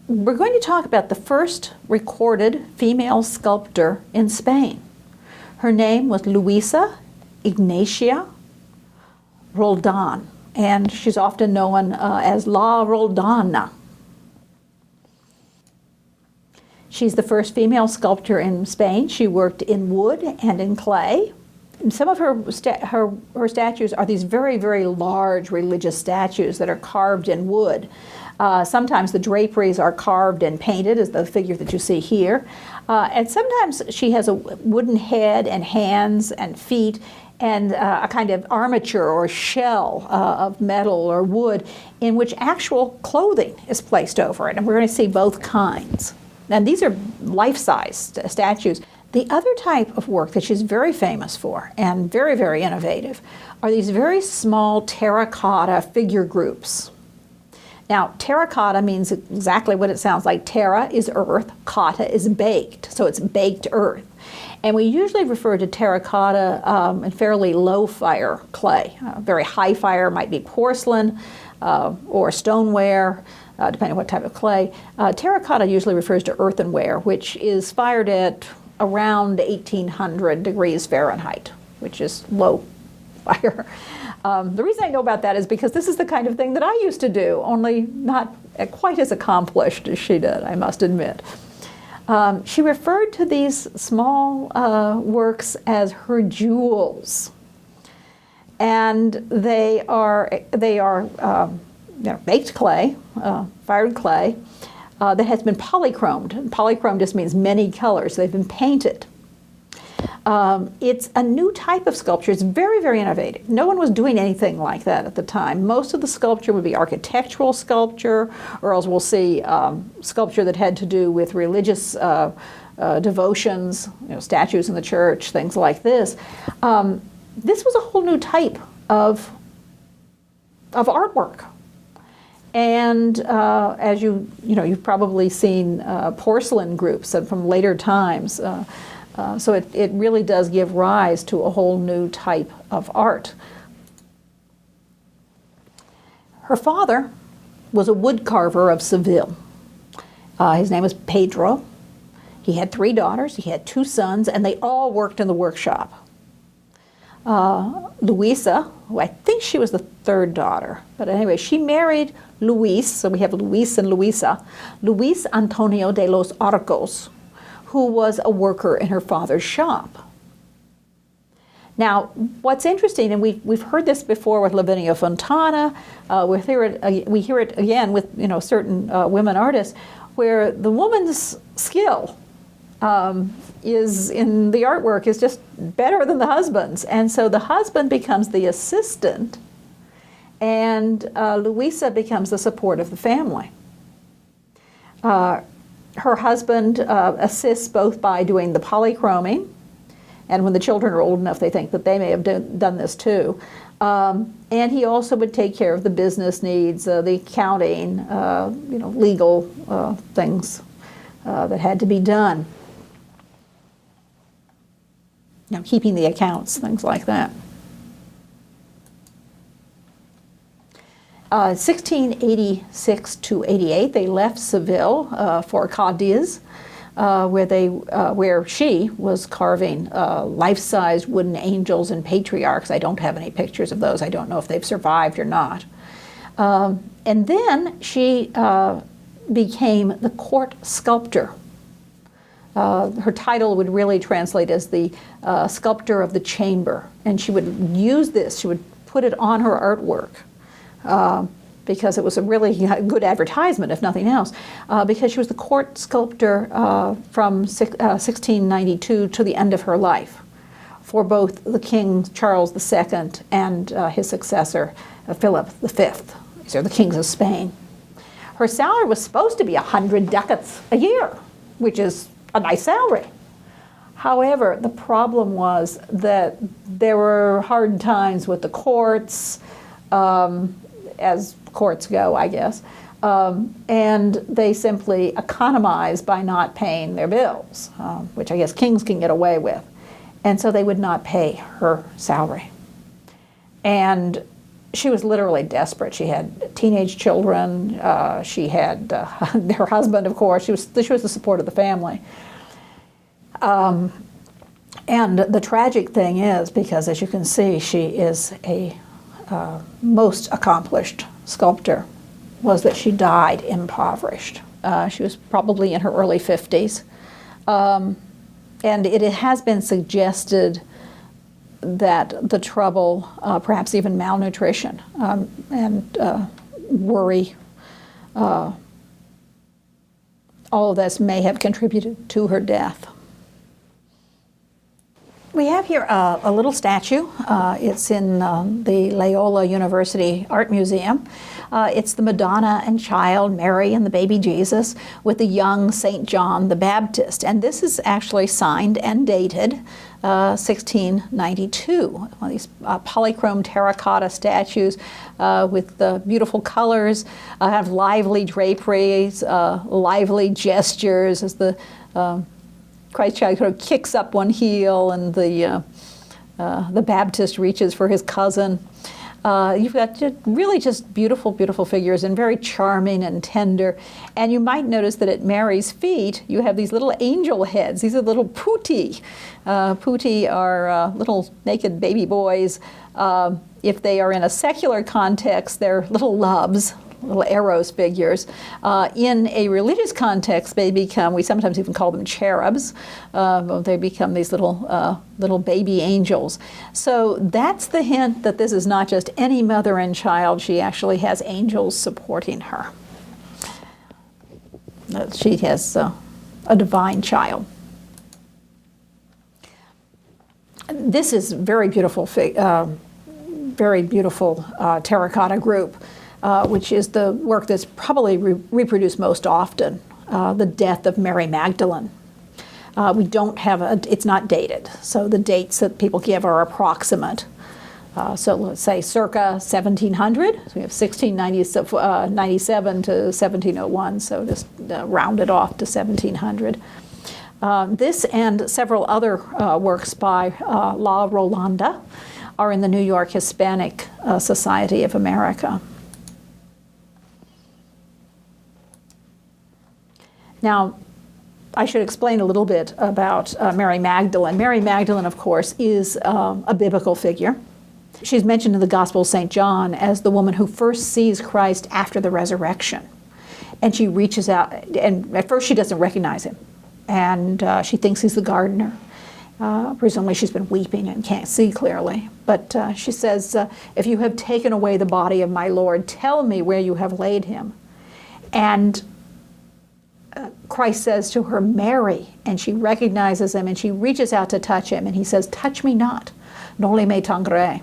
we're going to talk about the first recorded female sculptor in Spain. Her name was Luisa Ignacia Roldán, and she's often known as La Roldana. She's the first female sculptor in Spain. She worked in wood and in clay. And some of her statues are these very, very large religious statues that are carved in wood. Sometimes the draperies are carved and painted, as the figure that you see here. And sometimes she has a wooden head and hands and feet and a kind of armature or shell of metal or wood in which actual clothing is placed over it. And we're going to see both kinds. And these are life-size statues. The other type of work that she's very famous for and very, very innovative are these very small terracotta figure groups. Now, terracotta means exactly what it sounds like. Terra is earth, cotta is baked, so it's baked earth. And we usually refer to terracotta in fairly low fire clay. Very high fire might be porcelain or stoneware, depending on what type of clay. Terracotta usually refers to earthenware, which is fired at around 1800 degrees Fahrenheit, which is low fire. The reason I know about that is because this is the kind of thing that I used to do, only not quite as accomplished as she did, I must admit. She referred to these small works as her jewels, and they are baked clay, fired clay, that has been polychromed. And polychrome just means many colors. They've been painted. It's a new type of sculpture. It's very, very innovative. No one was doing anything like that at the time. Most of the sculpture would be architectural sculpture, or else we'll see sculpture that had to do with religious devotions, statues in the church, things like this. This was a whole new type of artwork. And as you've probably seen porcelain groups from later times. So it really does give rise to a whole new type of art. Her father was a wood carver of Seville. His name was Pedro. He had 3 daughters, he had 2 sons, and they all worked in the workshop. Luisa, who I think she was the 3rd daughter, but anyway, she married Luis, so we have Luis and Luisa, Luis Antonio de los Arcos, who was a worker in her father's shop. Now, what's interesting, and we've heard this before with Lavinia Fontana, we hear it again with certain women artists, where the woman's skill is in the artwork is just better than the husband's, and so the husband becomes the assistant, and Luisa becomes the support of the family. Her husband assists both by doing the polychroming, and when the children are old enough, they think that they may have done this too. And he also would take care of the business needs, the accounting, legal things that had to be done. Keeping the accounts, things like that. 1686 to 88, they left Seville for Cadiz, where she was carving life-size wooden angels and patriarchs. I don't have any pictures of those. I don't know if they've survived or not. And then she became the court sculptor. Her title would really translate as the sculptor of the chamber, and she would use this. She would put it on her artwork. Because it was a really good advertisement, if nothing else, because she was the court sculptor from 1692 to the end of her life for both the King Charles II and his successor, Philip V. These are the kings of Spain. Her salary was supposed to be 100 ducats a year, which is a nice salary. However, the problem was that there were hard times with the courts, as courts go, I guess, and they simply economize by not paying their bills, which I guess kings can get away with. And so they would not pay her salary. And she was literally desperate. She had teenage children. She had her husband, of course. She was the support of the family. And the tragic thing is, because as you can see, she is a most accomplished sculptor, was that she died impoverished. She was probably in her early 50s. And it has been suggested that the trouble, perhaps even malnutrition and worry, all of this may have contributed to her death. We have here a little statue. It's in the Loyola University Art Museum. It's the Madonna and Child, Mary and the baby Jesus, with the young St. John the Baptist. And this is actually signed and dated 1692. One of these polychrome terracotta statues with beautiful colors, have lively draperies, lively gestures as the Christ child sort of kicks up one heel and the Baptist reaches for his cousin. You've got really just beautiful, beautiful figures and very charming and tender. And you might notice that at Mary's feet, you have these little angel heads. These are little putti. Putti are little naked baby boys. If they are in a secular context, they're little loves, little arrows figures. In a religious context, they become, we sometimes even call them cherubs. They become these little baby angels. So that's the hint that this is not just any mother and child. She actually has angels supporting her. She has a divine child. This is very beautiful terracotta group. Which is the work that's probably reproduced most often, the death of Mary Magdalene. We don't have it's not dated, so the dates that people give are approximate. So let's say circa 1700, so we have 1697 to 1701, so just round it off to 1700. This and several other works by La Rolanda are in the New York Hispanic Society of America. Now, I should explain a little bit about Mary Magdalene. Mary Magdalene, of course, is a biblical figure. She's mentioned in the Gospel of St. John as the woman who first sees Christ after the resurrection. And she reaches out, and at first she doesn't recognize him. And she thinks he's the gardener. Presumably she's been weeping and can't see clearly. But she says, if you have taken away the body of my Lord, tell me where you have laid him. And Christ says to her, Mary, and she recognizes him and she reaches out to touch him and he says, touch me not, noli me tangere.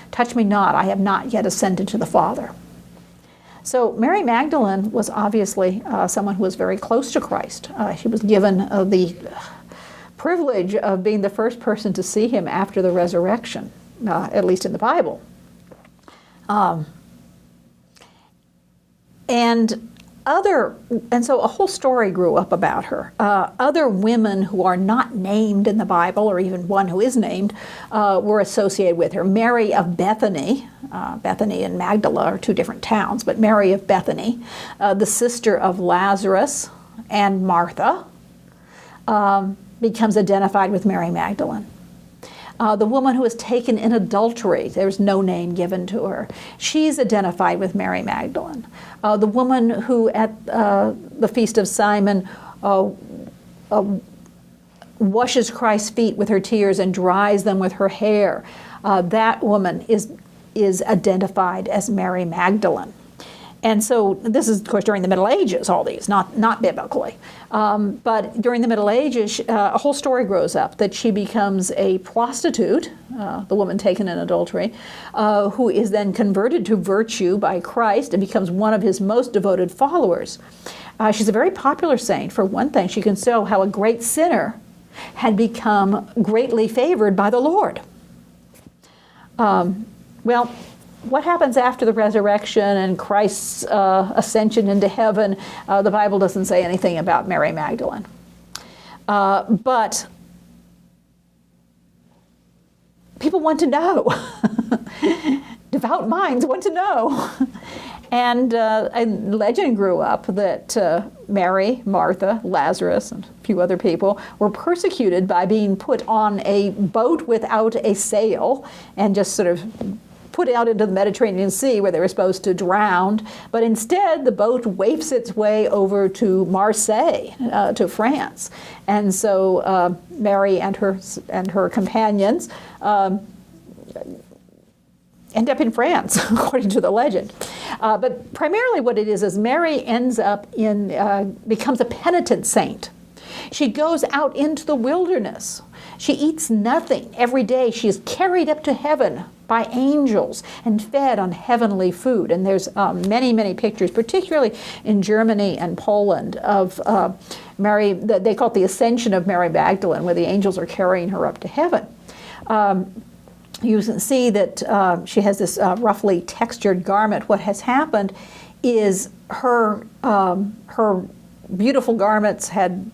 Touch me not, I have not yet ascended to the Father. So Mary Magdalene was obviously someone who was very close to Christ. She was given the privilege of being the first person to see him after the resurrection, at least in the Bible. And so a whole story grew up about her. Other women who are not named in the Bible, or even one who is named, were associated with her. Mary of Bethany, Bethany and Magdala are two different towns, but Mary of Bethany, the sister of Lazarus and Martha, becomes identified with Mary Magdalene. The woman who was taken in adultery, there's no name given to her. She's identified with Mary Magdalene. The woman who at the Feast of Simon washes Christ's feet with her tears and dries them with her hair, that woman is identified as Mary Magdalene. And so this is, of course, during the Middle Ages, all these, not biblically. But during the Middle Ages, a whole story grows up that she becomes a prostitute, the woman taken in adultery, who is then converted to virtue by Christ and becomes one of his most devoted followers. She's a very popular saint. For one thing, she can show how a great sinner had become greatly favored by the Lord. Well, what happens after the resurrection and Christ's ascension into heaven? The Bible doesn't say anything about Mary Magdalene. But people want to know. devout minds want to know. And a legend grew up that Mary, Martha, Lazarus, and a few other people were persecuted by being put on a boat without a sail and just sort of put out into the Mediterranean Sea where they were supposed to drown. But instead, the boat wafts its way over to Marseille, to France. And so Mary and her companions end up in France, according to the legend. But primarily what it is Mary ends up becomes a penitent saint. She goes out into the wilderness. She eats nothing every day. She is carried up to heaven by angels and fed on heavenly food. And there's many, many pictures, particularly in Germany and Poland, of Mary, they call it the Ascension of Mary Magdalene, where the angels are carrying her up to heaven. You can see that she has this roughly textured garment. What has happened is her beautiful garments had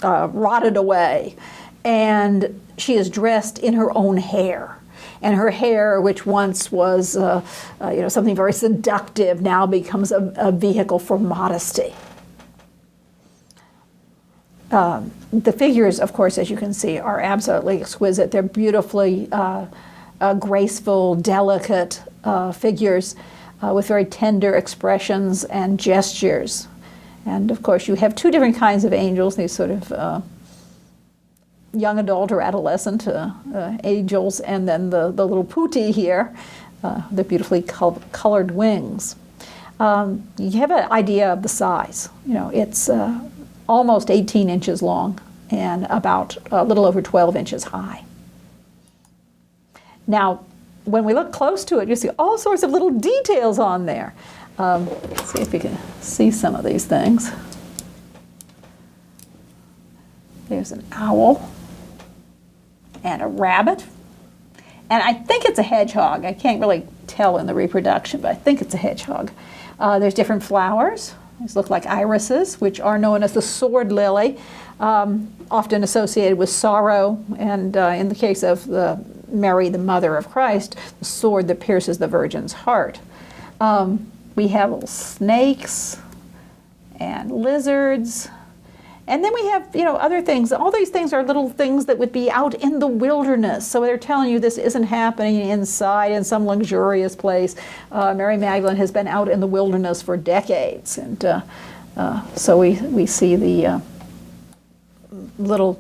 rotted away, and she is dressed in her own hair. And her hair, which once was something very seductive, now becomes a vehicle for modesty. The figures, of course, as you can see, are absolutely exquisite. They're beautifully graceful, delicate figures with very tender expressions and gestures. And of course, you have two different kinds of angels, these sort of young adult or adolescent angels, and then the little putti here, the beautifully colored wings. You have an idea of the size. It's almost 18 inches long and about a little over 12 inches high. Now, when we look close to it, you see all sorts of little details on there. Let's see if you can see some of these things. There's an owl and a rabbit. And I think it's a hedgehog. I can't really tell in the reproduction, but I think it's a hedgehog. There's different flowers. These look like irises, which are known as the sword lily, often associated with sorrow. And in the case of Mary, the mother of Christ, the sword that pierces the virgin's heart. We have little snakes and lizards. And then we have, other things. All these things are little things that would be out in the wilderness. So they're telling you this isn't happening inside in some luxurious place. Mary Magdalene has been out in the wilderness for decades. And so we see the little,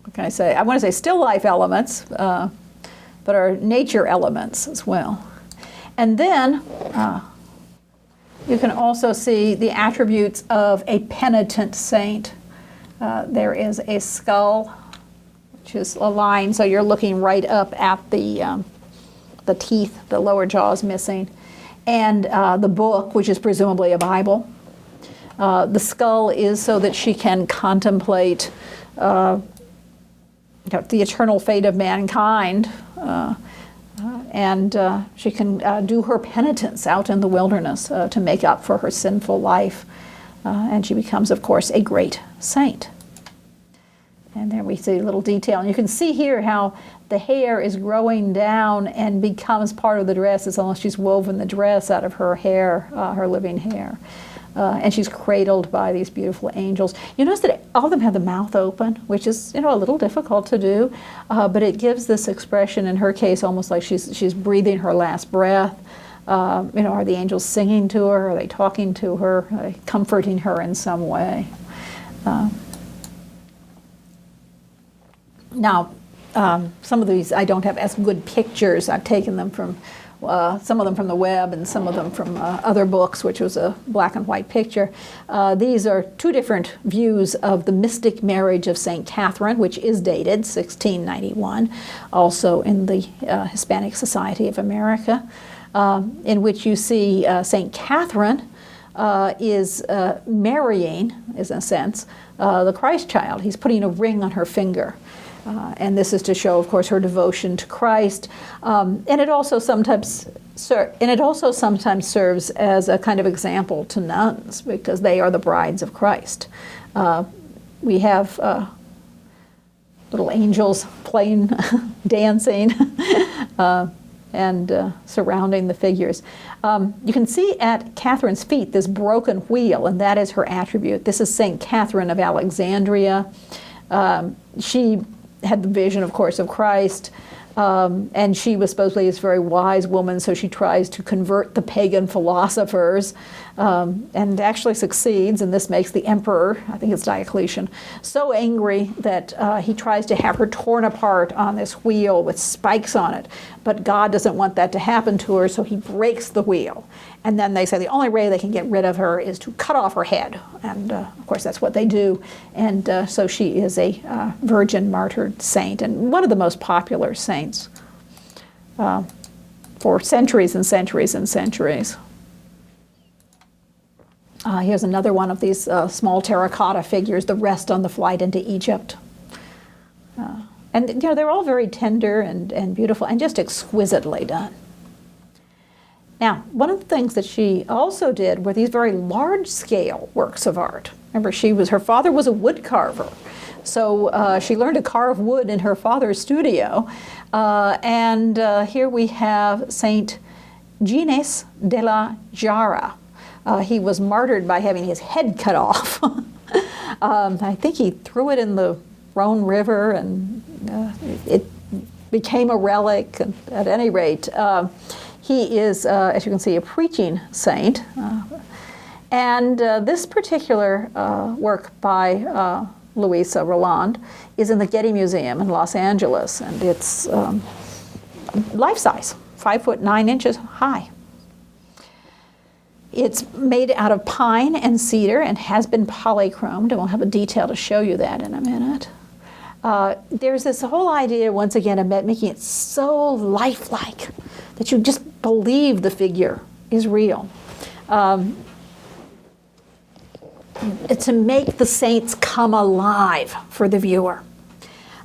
what can I say? I want to say still life elements, but are nature elements as well. And then you can also see the attributes of a penitent saint. There is a skull, which is a line, so you're looking right up at the teeth, the lower jaw is missing, and the book, which is presumably a Bible. The skull is so that she can contemplate the eternal fate of mankind, and she can do her penitence out in the wilderness to make up for her sinful life. And she becomes, of course, a great saint. And there we see a little detail. And you can see here how the hair is growing down and becomes part of the dress. It's almost she's woven the dress out of her hair, her living hair. And she's cradled by these beautiful angels. You notice that all of them have the mouth open, which is a little difficult to do, but it gives this expression in her case almost like she's breathing her last breath. Are the angels singing to her? Are they talking to her? Are they comforting her in some way? Now, some of these I don't have as good pictures. I've taken them from some of them from the web and some of them from other books, which was a black and white picture. These are two different views of the mystic marriage of St. Catherine, which is dated 1691, also in the Hispanic Society of America, in which you see St. Catherine is marrying, in a sense, the Christ child. He's putting a ring on her finger. And this is to show, of course, her devotion to Christ. And it also sometimes serves as a kind of example to nuns, because they are the brides of Christ. We have little angels playing, dancing, and surrounding the figures. You can see at Catherine's feet this broken wheel, and that is her attribute. This is St. Catherine of Alexandria. She had the vision, of course, of Christ. And she was supposedly this very wise woman, so she tries to convert the pagan philosophers and actually succeeds, and this makes the emperor, I think it's Diocletian, so angry that he tries to have her torn apart on this wheel with spikes on it. But God doesn't want that to happen to her, so he breaks the wheel. And then they say the only way they can get rid of her is to cut off her head. And of course that's what they do. And so she is a virgin martyred saint, and one of the most popular saints for centuries and centuries and centuries. Here's another one of these small terracotta figures, the rest on the flight into Egypt. And you know, they're all very tender and beautiful and just exquisitely done. Now, one of the things that she also did were these very large-scale works of art. Remember, her father was a wood carver, so she learned to carve wood in her father's studio. And here we have Saint Genus Della Jarrah. He was martyred by having his head cut off. I think he threw it in the Rhone River, and it became a relic. And at any rate, he is, as you can see, a preaching saint. And this particular work by Luisa Roldán is in the Getty Museum in Los Angeles, and it's life-size, 5'9" high. It's made out of pine and cedar and has been polychromed, and we'll have a detail to show you that in a minute. There's this whole idea, once again, about making it so lifelike that you just believe the figure is real. To make the saints come alive for the viewer.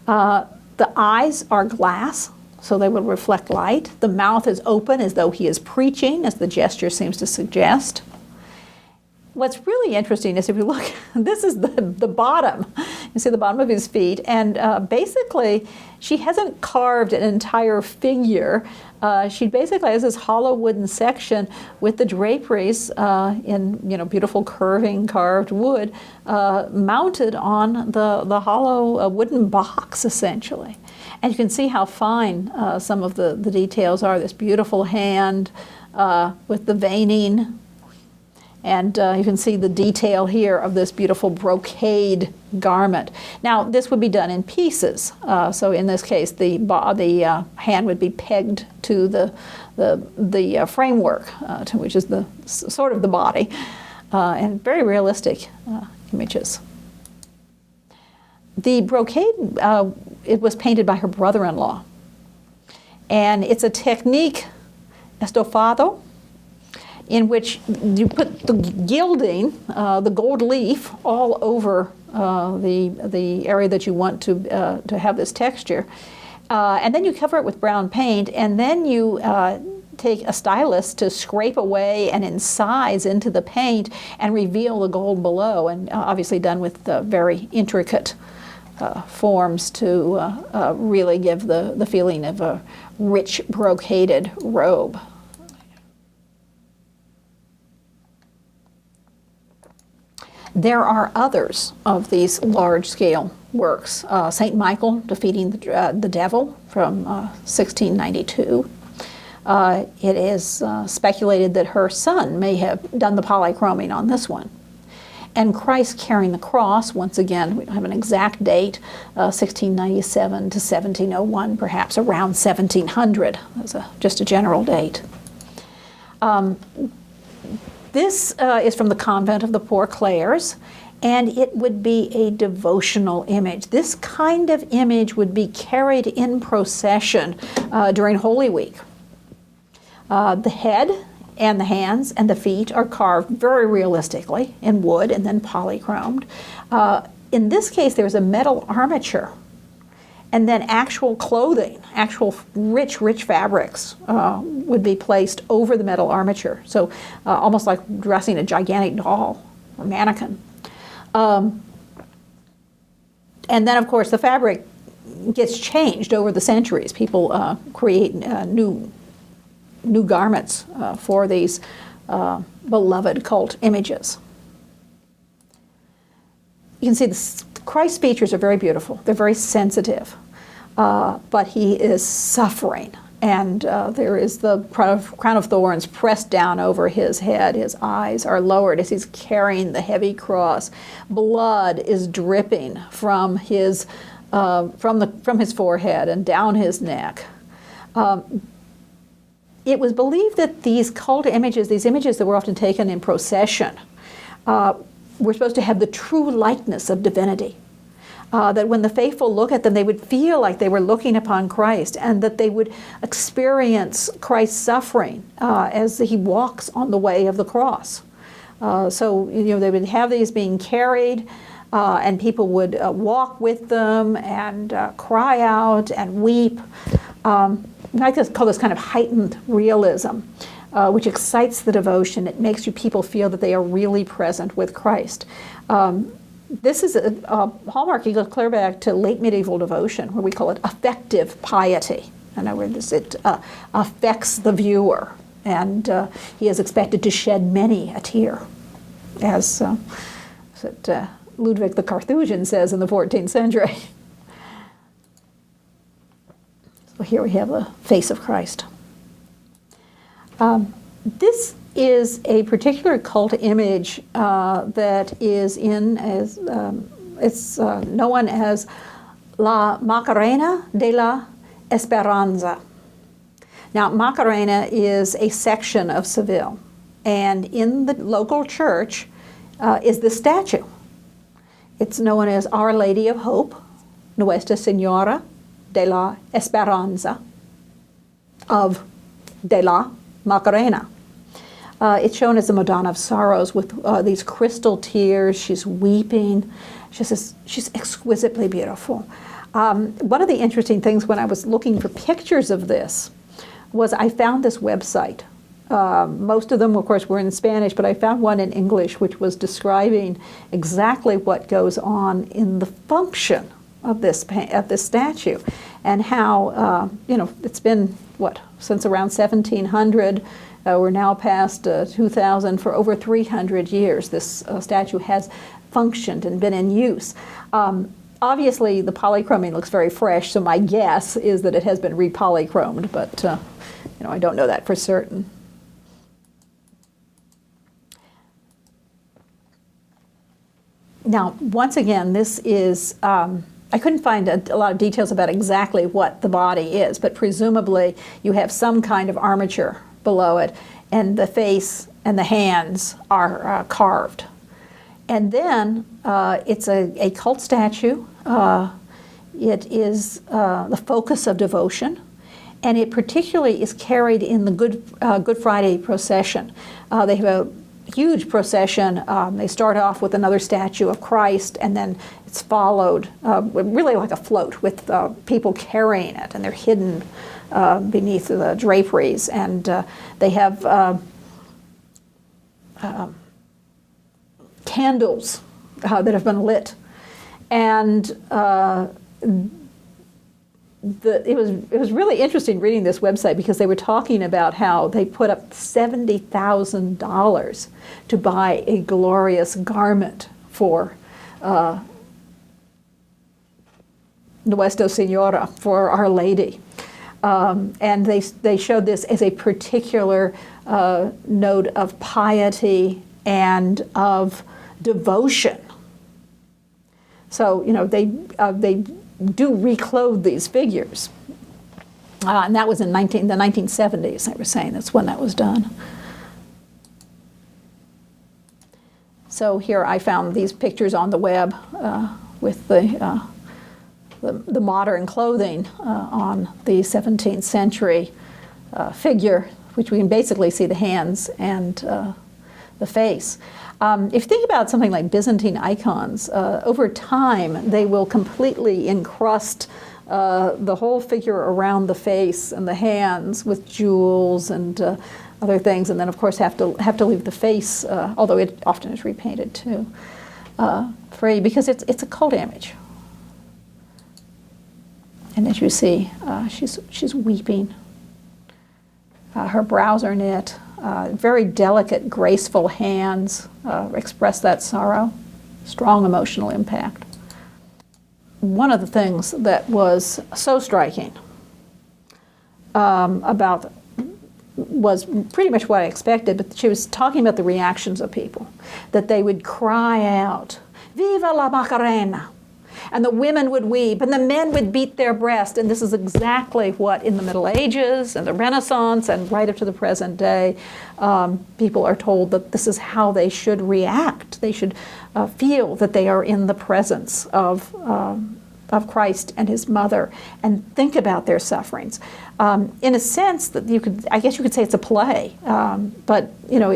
The eyes are glass, so they will reflect light. The mouth is open as though he is preaching, as the gesture seems to suggest. What's really interesting is if you look, this is the bottom. You see the bottom of his feet, and basically she hasn't carved an entire figure. She basically has this hollow wooden section with the draperies in beautiful curving carved wood mounted on the hollow wooden box, essentially. And you can see how fine some of the details are. This beautiful hand with the veining. And you can see the detail here of this beautiful brocade garment. Now, this would be done in pieces. So in this case, the hand would be pegged to the framework, which is the sort of the body, and very realistic images. The brocade, it was painted by her brother-in-law, and it's a technique, estofado, in which you put the gilding, the gold leaf, all over the area that you want to have this texture. And then you cover it with brown paint, and then you take a stylus to scrape away and incise into the paint and reveal the gold below, and obviously done with very intricate forms to really give the feeling of a rich brocaded robe. There are others of these large-scale works. St. Michael defeating the devil from 1692. It is speculated that her son may have done the polychroming on this one. And Christ carrying the cross, once again, we don't have an exact date, 1697 to 1701, perhaps around 1700. That's just a general date. This is from the convent of the Poor Clares, and it would be a devotional image. This kind of image would be carried in procession during Holy Week. The head and the hands and the feet are carved very realistically in wood and then polychromed. In this case, there's a metal armature, and then actual clothing, actual rich fabrics would be placed over the metal armature. So almost like dressing a gigantic doll or mannequin. And then, of course, the fabric gets changed over the centuries. People create new new garments for these beloved cult images. You can see Christ's features are very beautiful. They're very sensitive, but he is suffering. And there is the crown of thorns pressed down over his head. His eyes are lowered as he's carrying the heavy cross. Blood is dripping from his forehead and down his neck. It was believed that these cult images, these images that were often taken in procession, were supposed to have the true likeness of divinity. That when the faithful look at them, they would feel like they were looking upon Christ, and that they would experience Christ's suffering as he walks on the way of the cross. So they would have these being carried, and people would walk with them and cry out and weep. I like to call this kind of heightened realism, which excites the devotion. It makes people feel that they are really present with Christ. This is a hallmark. You go clear back to late medieval devotion, where we call it affective piety. In other words, it affects the viewer, and he is expected to shed many a tear, as Ludwig the Carthusian says in the 14th century. So here we have the face of Christ. This is a particular cult image that is it's known as La Macarena de la Esperanza. Now, Macarena is a section of Seville, and in the local church is this statue. It's known as Our Lady of Hope, Nuestra Señora de la Esperanza of De la Macarena. It's shown as the Madonna of Sorrows with these crystal tears. She's weeping. She's exquisitely beautiful. One of the interesting things when I was looking for pictures of this was I found this website. Most of them, of course, were in Spanish, but I found one in English which was describing exactly what goes on in the function of this statue, and how it's been since around 1700. We're now past 2000. For over 300 years, this statue has functioned and been in use. Obviously, the polychroming looks very fresh, so my guess is that it has been repolychromed, but I don't know that for certain. Now, once again, this is, I couldn't find a lot of details about exactly what the body is, but presumably you have some kind of armature below it, and the face and the hands are carved. And then it's a cult statue. It is the focus of devotion, and it particularly is carried in the Good Friday procession. They have a huge procession. They start off with another statue of Christ, and then it's followed really like a float with people carrying it, and they're hidden beneath the draperies, and they have candles that have been lit, and it was really interesting reading this website, because they were talking about how they put up $70,000 to buy a glorious garment for Nuestra Señora, for Our Lady. And they showed this as a particular note of piety and of devotion. So they do reclothe these figures, and that was in the 1970s. They were saying that's when that was done. So here I found these pictures on the web with the modern clothing on the 17th century figure, which we can basically see the hands and the face. If you think about something like Byzantine icons, over time they will completely encrust the whole figure around the face and the hands with jewels and other things, and then of course have to leave the face, although it often is repainted too, free, because it's a cult image. And as you see, she's weeping. Her brows are knit. Very delicate, graceful hands express that sorrow. Strong emotional impact. One of the things that was so striking about was pretty much what I expected, but she was talking about the reactions of people, that they would cry out, "Viva la Macarena!" And the women would weep, and the men would beat their breast. And this is exactly what in the Middle Ages and the Renaissance and right up to the present day, people are told that this is how they should react. They should feel that they are in the presence of Christ and his mother and think about their sufferings. In a sense that I guess you could say it's a play, but you know,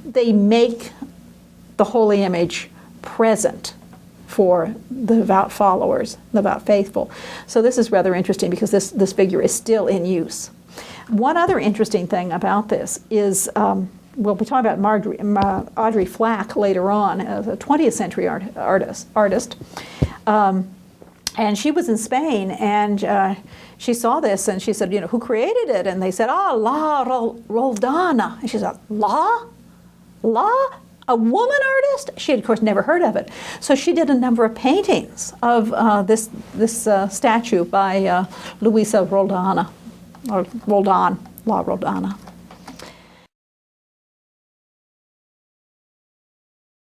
they make the holy image present for the devout followers, the devout faithful. So this is rather interesting because this figure is still in use. One other interesting thing about this is, we'll be talking about Audrey Flack later on, as a 20th century artist. And she was in Spain, and she saw this, and she said, you know, who created it? And they said, La Roldana. And she said, La? A woman artist? She had, of course, never heard of it. So she did a number of paintings of this statue by Luisa Roldana, or Roldán, La Roldana.